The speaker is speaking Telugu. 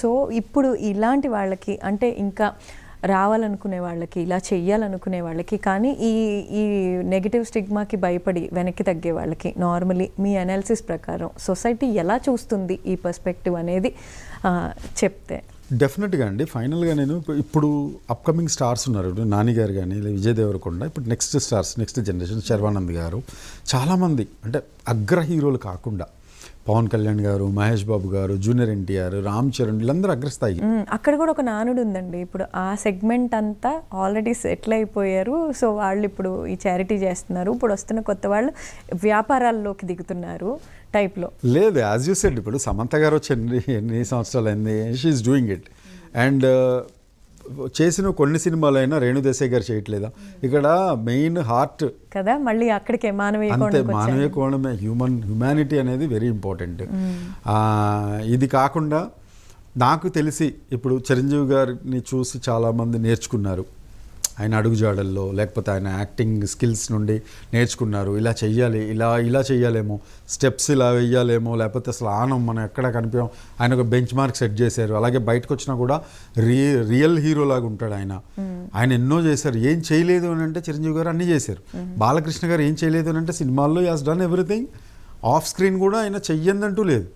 సో ఇప్పుడు ఇలాంటి వాళ్ళకి అంటే ఇంకా రావాలనుకునే వాళ్ళకి, ఇలా చెయ్యాలనుకునే వాళ్ళకి, కానీ ఈ ఈ నెగిటివ్ స్టిగ్మాకి భయపడి వెనక్కి తగ్గే వాళ్ళకి నార్మలీ మీ అనాలిసిస్ ప్రకారం సొసైటీ ఎలా చూస్తుంది ఈ పర్స్పెక్టివ్ అనేది చెప్తే. డెఫినెట్గా అండి. ఫైనల్గా నేను ఇప్పుడు అప్కమింగ్ స్టార్స్ ఉన్నారు, నాని గారు కానీ విజయ్ దేవరకొండ, ఇప్పుడు next stars, next generation Sharwanand గారు, చాలామంది అంటే అగ్ర హీరోలు కాకుండా పవన్ కళ్యాణ్ గారు, మహేష్ బాబు గారు, జూనియర్ ఎన్టీఆర్, రామ్ చరణ్, వీళ్ళందరూ అగ్రస్థాయి. అక్కడ కూడా ఒక నానుడు ఉందండి, ఇప్పుడు ఆ సెగ్మెంట్ అంతా ఆల్రెడీ సెటిల్ అయిపోయారు, సో వాళ్ళు ఇప్పుడు ఈ చారిటీ చేస్తున్నారు, ఇప్పుడు వస్తున్న కొత్త వాళ్ళు వ్యాపారాల్లోకి దిగుతున్నారు టైప్లో. లేదు, యాజ్ యూ సెడ్, ఇప్పుడు సమంత గారు వచ్చి ఎన్ని సంవత్సరాలు అయింది, షీఈస్ డూయింగ్ ఇట్. అండ్ చేసిన కొన్ని సినిమాలైనా రేణు దేశాయ్ గారు చేయట్లేదా? ఇక్కడ మెయిన్ హార్ట్ కదా, మళ్ళీ అక్కడికే అంతే, మానవీయ కోణమే, హ్యుమానిటీ అనేది వెరీ ఇంపార్టెంట్. ఇది కాకుండా నాకు తెలిసి ఇప్పుడు చిరంజీవి గారిని చూసి చాలామంది నేర్చుకున్నారు, ఆయన అడుగుజాడల్లో, లేకపోతే ఆయన యాక్టింగ్ స్కిల్స్ నుండి నేర్చుకున్నారు. ఇలా చెయ్యాలి, ఇలా చెయ్యాలేమో, స్టెప్స్ ఇలా వేయాలేమో, లేకపోతే అసలు ఆనం మనం ఎక్కడ కనిపించాం, ఆయన ఒక బెంచ్ మార్క్ సెట్ చేశారు. అలాగే బయటకు వచ్చినా కూడా రియల్ హీరో లాగా ఉంటాడు ఆయన. ఆయన ఎన్నో చేశారు. ఏం చేయలేదు అని అంటే చిరంజీవి గారు అన్నీ చేశారు. బాలకృష్ణ గారు ఏం చేయలేదు అని అంటే సినిమాల్లో as done everything. Off screen కూడా ఆయన చెయ్యందంటూ లేదు.